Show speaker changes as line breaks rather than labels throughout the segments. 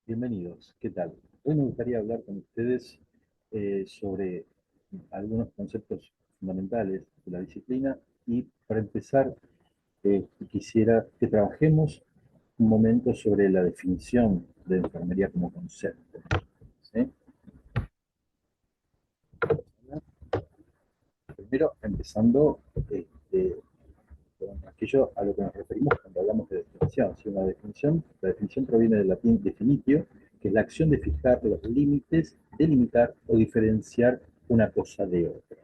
Bienvenidos, ¿qué tal? Hoy me gustaría hablar con ustedes sobre algunos conceptos fundamentales de la disciplina y para empezar quisiera que trabajemos un momento sobre la definición de enfermería como concepto. ¿Sí? Primero, empezando con aquello a lo que nos referimos cuando hablamos de definición. Si una definición, la definición proviene del latín definitio, que es la acción de fijar los límites, delimitar o diferenciar una cosa de otra.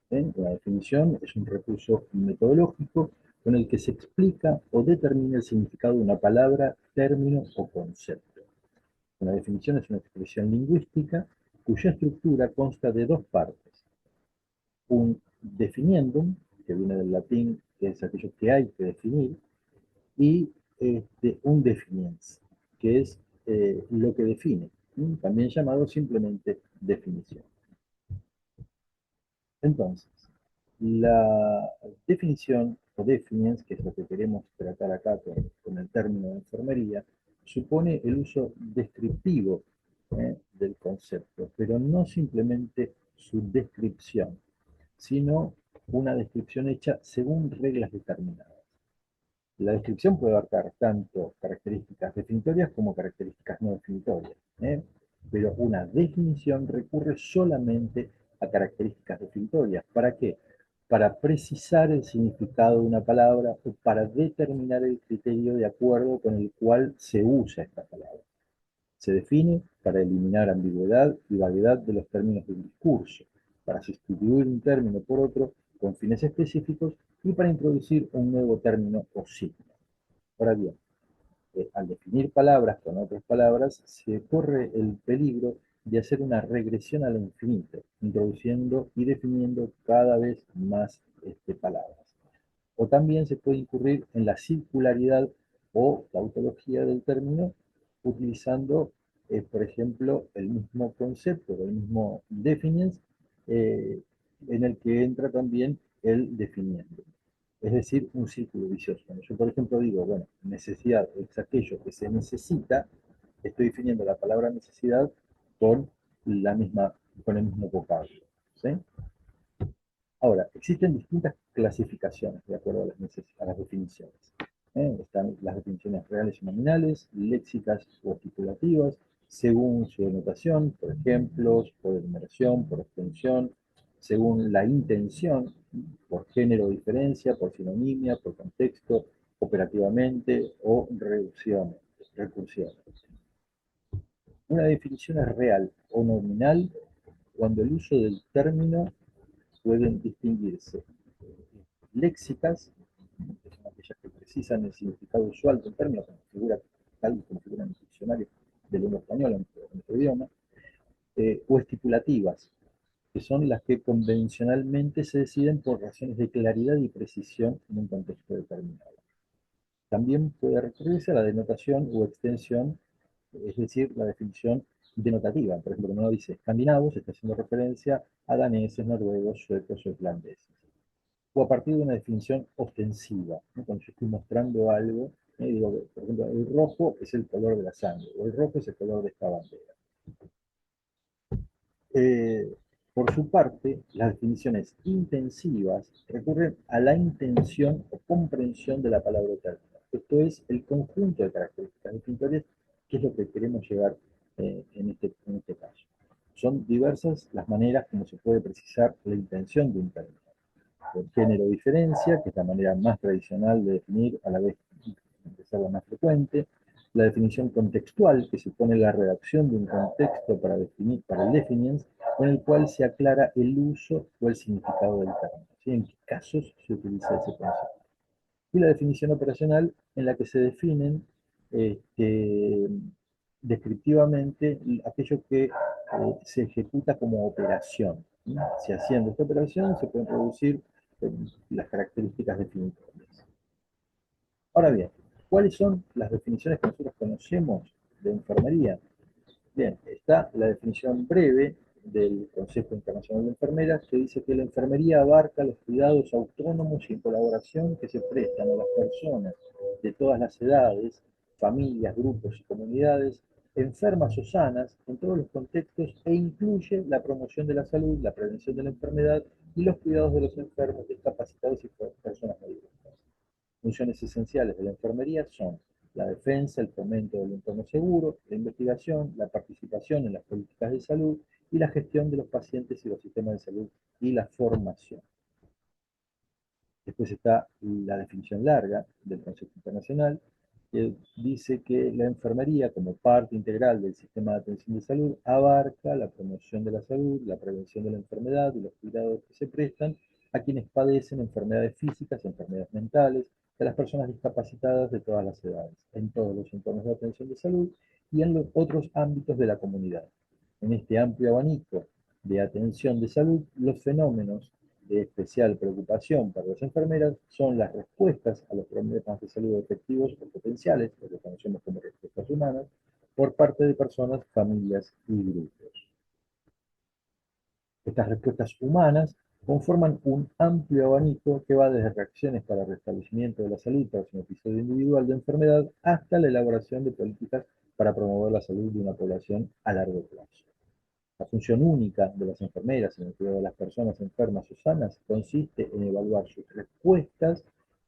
Una definición es un recurso metodológico con el que se explica o determina el significado de una palabra, término o concepto. Una definición es una expresión lingüística cuya estructura consta de dos partes: un definiendum, que viene del latín, que es aquello que hay que definir, y un definiens, que es lo que define, también llamado simplemente definición. Entonces, la definición o definiens, que es lo que queremos tratar acá con el término de enfermería, supone el uso descriptivo del concepto, pero no simplemente su descripción, sino una descripción hecha según reglas determinadas. La descripción puede abarcar tanto características definitorias como características no definitorias, pero una definición recurre solamente a características definitorias. ¿Para qué? Para precisar el significado de una palabra o para determinar el criterio de acuerdo con el cual se usa esta palabra. Se define para eliminar ambigüedad y vaguedad de los términos del discurso, para sustituir un término por otro con fines específicos y para introducir un nuevo término o signo. Ahora bien, al definir palabras con otras palabras, se corre el peligro de hacer una regresión al infinito, introduciendo y definiendo cada vez más palabras. O también se puede incurrir en la circularidad o tautología del término, utilizando, por ejemplo, el mismo concepto, el mismo definiens, eh, en el que entra también el definiendo. Es decir, un círculo vicioso. Cuando yo, por ejemplo, digo, bueno, necesidad es aquello que se necesita, estoy definiendo la palabra necesidad con, la misma, con el mismo vocablo. ¿Sí? Ahora, existen distintas clasificaciones de acuerdo a las definiciones. Están las definiciones reales y nominales, léxicas o articulativas, según su denotación, por ejemplos, por enumeración, por extensión, según la intención, por género o diferencia, por sinonimia, por contexto, operativamente o recursión. Una definición es real o nominal cuando el uso del término pueden distinguirse léxicas, que son aquellas que precisan el significado usual del término, como figura, tal como figura en el diccionario de lengua española, en nuestro idioma, o estipulativas, que son las que convencionalmente se deciden por razones de claridad y precisión en un contexto determinado. También puede recurrirse a la denotación o extensión, es decir, la definición denotativa. Por ejemplo, cuando uno dice escandinavos, está haciendo referencia a daneses, noruegos, suecos o irlandeses. O a partir de una definición ostensiva, ¿no? Cuando yo estoy mostrando algo, digo, por ejemplo, el rojo es el color de la sangre, o el rojo es el color de esta bandera. Eh, por su parte, las definiciones intensivas recurren a la intención o comprensión de la palabra término. Esto es el conjunto de características definitorias, que es lo que queremos llegar en este caso. Son diversas las maneras como se puede precisar la intención de un término. El género diferencia, que es la manera más tradicional de definir, a la vez de ser la más frecuente. La definición contextual, que supone la redacción de un contexto para definir, para el definiens, con el cual se aclara el uso o el significado del término, ¿sí? En qué casos se utiliza ese concepto. Y la definición operacional, en la que se definen este, descriptivamente aquello que se ejecuta como operación, ¿sí? Si haciendo esta operación se pueden producir las características definitorias. Ahora bien, ¿cuáles son las definiciones que nosotros conocemos de enfermería? Bien, está la definición breve del Consejo Internacional de Enfermeras, que dice que la enfermería abarca los cuidados autónomos y en colaboración que se prestan a las personas de todas las edades, familias, grupos y comunidades enfermas o sanas en todos los contextos e incluye la promoción de la salud, la prevención de la enfermedad y los cuidados de los enfermos, discapacitados y personas mayores. Funciones esenciales de la enfermería son la defensa, el fomento del entorno seguro, la investigación, la participación en las políticas de salud y la gestión de los pacientes y los sistemas de salud y la formación. Después está la definición larga del concepto internacional, que dice que la enfermería, como parte integral del sistema de atención de salud, abarca la promoción de la salud, la prevención de la enfermedad y los cuidados que se prestan a quienes padecen enfermedades físicas, enfermedades mentales, de las personas discapacitadas de todas las edades, en todos los entornos de atención de salud y en los otros ámbitos de la comunidad. En este amplio abanico de atención de salud, los fenómenos de especial preocupación para las enfermeras son las respuestas a los problemas de salud efectivos o potenciales, lo que conocemos como respuestas humanas, por parte de personas, familias y grupos. Estas respuestas humanas conforman un amplio abanico que va desde reacciones para el restablecimiento de la salud tras un episodio individual de enfermedad hasta la elaboración de políticas para promover la salud de una población a largo plazo. La función única de las enfermeras en el cuidado de las personas enfermas o sanas consiste en evaluar sus respuestas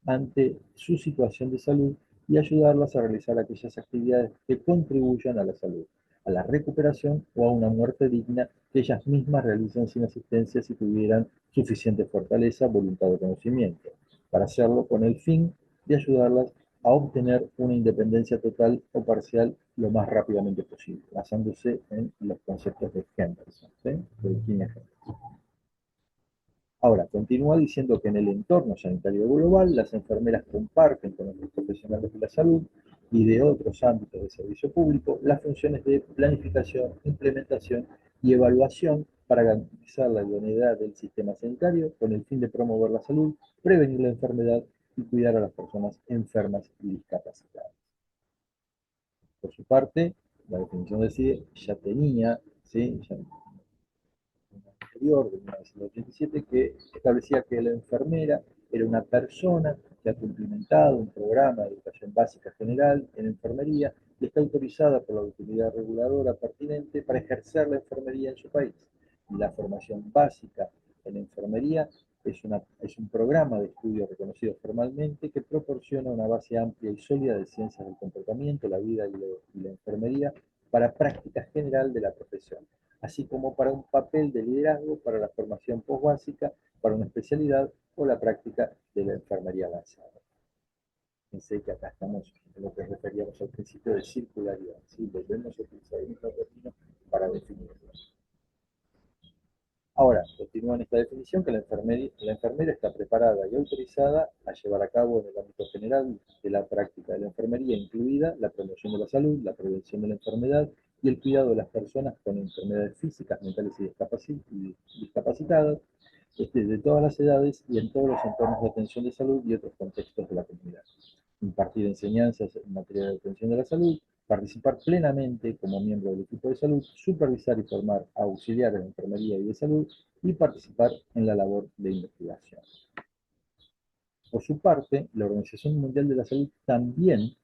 ante su situación de salud y ayudarlas a realizar aquellas actividades que contribuyan a la salud, a la recuperación o a una muerte digna que ellas mismas realicen sin asistencia si tuvieran suficiente fortaleza, voluntad o conocimiento, para hacerlo con el fin de ayudarlas a obtener una independencia total o parcial lo más rápidamente posible, basándose en los conceptos de Henderson, ¿sí? De Virginia Henderson. Ahora, continúa diciendo que en el entorno sanitario global, las enfermeras comparten con otros profesionales de la salud y de otros ámbitos de servicio público las funciones de planificación, implementación y evaluación para garantizar la idoneidad del sistema sanitario con el fin de promover la salud, prevenir la enfermedad y cuidar a las personas enfermas y discapacitadas. Por su parte, la definición de CIE ya tenía, ¿sí? Ya anterior, de 1987, que establecía que la enfermera era una persona que ha cumplimentado un programa de educación básica general en enfermería y está autorizada por la autoridad reguladora pertinente para ejercer la enfermería en su país. Y la formación básica en enfermería es un programa de estudio reconocido formalmente que proporciona una base amplia y sólida de ciencias del comportamiento, la vida y la enfermería para práctica general de la profesión, así como para un papel de liderazgo para la formación postbásica, para una especialidad o la práctica de la enfermería avanzada. Pensé que acá estamos en lo que referíamos al principio de circularidad, ¿sí? Volvemos a utilizar el mismo término para definirlo. Ahora, continúa en esta definición que la enfermera está preparada y autorizada a llevar a cabo en el ámbito general de la práctica de la enfermería, incluida la promoción de la salud, la prevención de la enfermedad y el cuidado de las personas con enfermedades físicas, mentales y discapacitadas, de todas las edades y en todos los entornos de atención de salud y otros contextos de la comunidad. Impartir enseñanzas en materia de atención de la salud, participar plenamente como miembro del equipo de salud, supervisar y formar a auxiliares de enfermería y de salud y participar en la labor de investigación. Por su parte, la Organización Mundial de la Salud también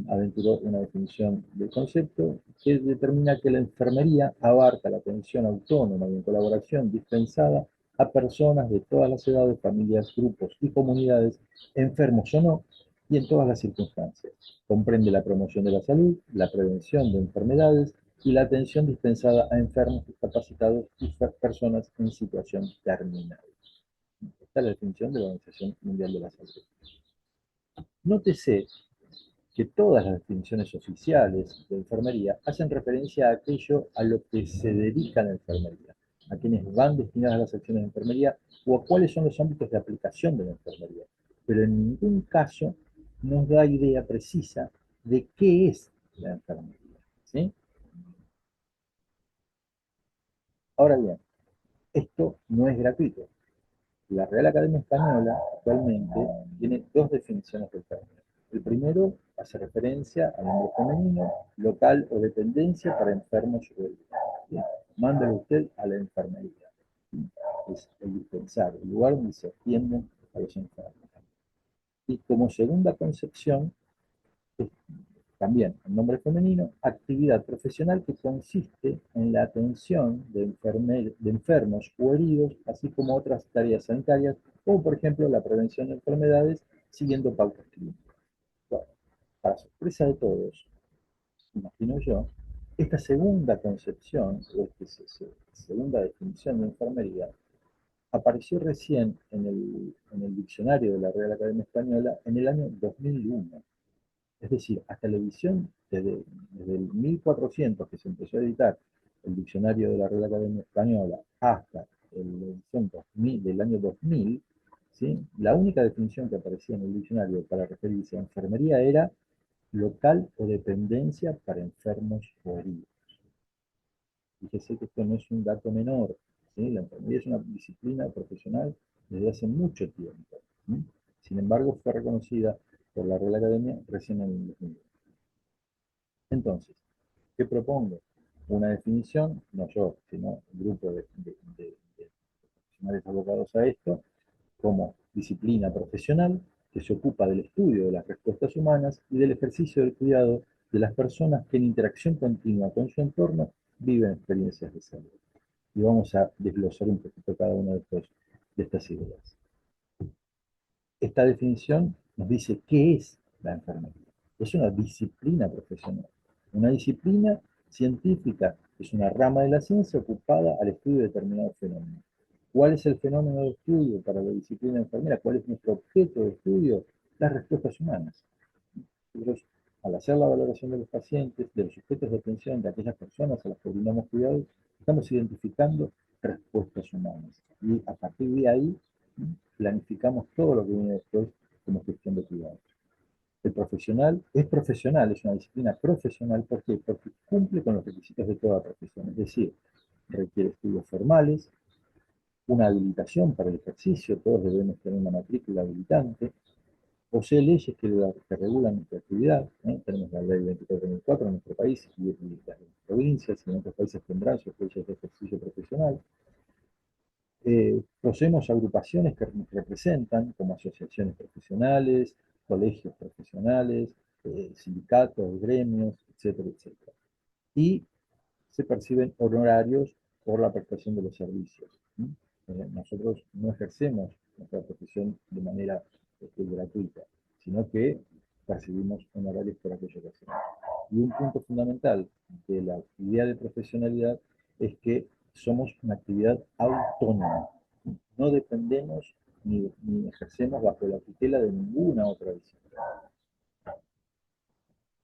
aventuró una definición del concepto que determina que la enfermería abarca la atención autónoma y en colaboración dispensada a personas de todas las edades, familias, grupos y comunidades, enfermos o no, y en todas las circunstancias. Comprende la promoción de la salud, la prevención de enfermedades y la atención dispensada a enfermos, discapacitados y personas en situación terminal. Esta es la definición de la Organización Mundial de la Salud. Nótese que todas las definiciones oficiales de enfermería hacen referencia a aquello a lo que se dedica la enfermería, a quienes van destinadas las acciones de enfermería o a cuáles son los ámbitos de aplicación de la enfermería. Pero en ningún caso nos da idea precisa de qué es la enfermería, ¿sí? Ahora bien, esto no es gratuito. La Real Academia Española actualmente tiene dos definiciones del término. El primero hace referencia al nombre femenino, local o dependencia para enfermos o heridos. Mándelo usted a la enfermería. Es el dispensar, el lugar donde se atienden a los enfermos. Y como segunda concepción, También, el nombre femenino, actividad profesional que consiste en la atención de enfermos o heridos, así como otras tareas sanitarias, como por ejemplo la prevención de enfermedades siguiendo pautas clínicas. Bueno, para sorpresa de todos, imagino yo, esta segunda concepción, o segunda definición de enfermería, apareció recién en el diccionario de la Real Academia Española en el año 2001. Es decir, hasta la edición, desde el 1400 que se empezó a editar el diccionario de la Real Academia Española hasta la edición 2000, del año 2000, ¿sí? La única definición que aparecía en el diccionario para referirse a enfermería era local o dependencia para enfermos o heridos. Fíjese que esto no es un dato menor, ¿sí? La enfermería es una disciplina profesional desde hace mucho tiempo, ¿sí? Sin embargo, fue reconocida por la Real Academia recién en el 2000. Entonces, ¿qué propongo? Una definición, no yo, sino un grupo de profesionales abocados a esto, como disciplina profesional que se ocupa del estudio de las respuestas humanas y del ejercicio del cuidado de las personas que en interacción continua con su entorno viven experiencias de salud. Y vamos a desglosar un poquito cada una de estas ideas. Esta definición nos dice qué es la enfermería. Es una disciplina profesional. Una disciplina científica es una rama de la ciencia ocupada al estudio de determinados fenómenos. ¿Cuál es el fenómeno de estudio para la disciplina enfermera? ¿Cuál es nuestro objeto de estudio? Las respuestas humanas. Nosotros, al hacer la valoración de los pacientes, de los sujetos de atención, de aquellas personas a las que brindamos cuidados, estamos identificando respuestas humanas. Y a partir de ahí, planificamos todo lo que viene después como gestión de cuidados. El profesional es profesional, es una disciplina profesional. ¿Por qué? Porque cumple con los requisitos de toda profesión. Es decir, requiere estudios formales, una habilitación para el ejercicio, todos debemos tener una matrícula habilitante, posee leyes que regulan nuestra actividad, ¿eh? Tenemos la ley 24/2004 en nuestro país y las provincias y en otros países tendrán sus leyes de ejercicio profesional. Poseemos agrupaciones que nos representan, como asociaciones profesionales, colegios profesionales, sindicatos, gremios, etcétera, etcétera. Y se perciben honorarios por la prestación de los servicios. Nosotros no ejercemos nuestra profesión de manera gratuita, sino que percibimos honorarios por aquello que hacemos. Y un punto fundamental de la actividad de profesionalidad es que somos una actividad autónoma. No dependemos ni ejercemos bajo la tutela de ninguna otra disciplina.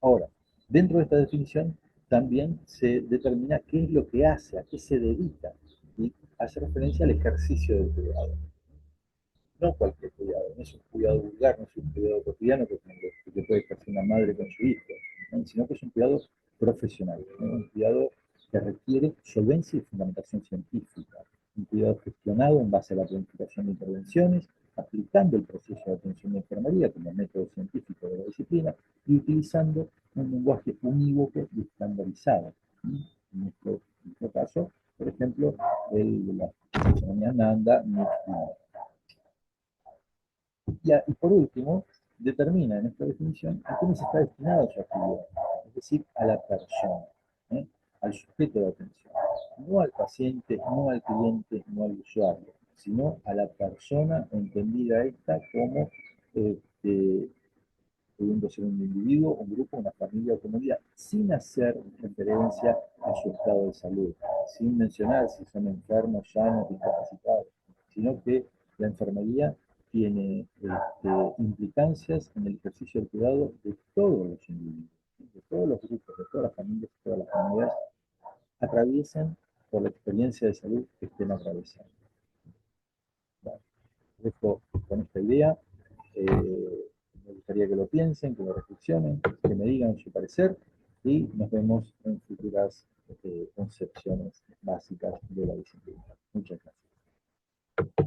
Ahora, dentro de esta definición también se determina qué es lo que hace, a qué se dedica, y hace referencia al ejercicio del cuidado. No cualquier cuidado, no es un cuidado vulgar, no es un cuidado cotidiano que puede ejercer una madre con su hijo, ¿no? Sino que es un cuidado profesional, ¿no? Un cuidado que requiere solvencia y fundamentación científica, un cuidado gestionado en base a la planificación de intervenciones, aplicando el proceso de atención de enfermería como método científico de la disciplina y utilizando un lenguaje unívoco y estandarizado. En nuestro caso, por ejemplo, el de la taxonomía Nanda, y por último, determina en esta definición a quiénes está destinado su actividad, es decir, a la persona, ¿eh? Al sujeto de atención, no al paciente, no al cliente, no al usuario, sino a la persona entendida esta como pudiendo ser un individuo, un grupo, una familia o comunidad, sin hacer referencia a su estado de salud, sin mencionar si son enfermos, sanos, discapacitados, sino que la enfermería tiene implicancias en el ejercicio del cuidado de todos los individuos, de todos los grupos, de todas las familias, de todas las comunidades, atraviesen por la experiencia de salud que estén atravesando. Bueno, dejo con esta idea. Me gustaría que lo piensen, que lo reflexionen, que me digan su parecer y nos vemos en futuras concepciones básicas de la disciplina. Muchas gracias.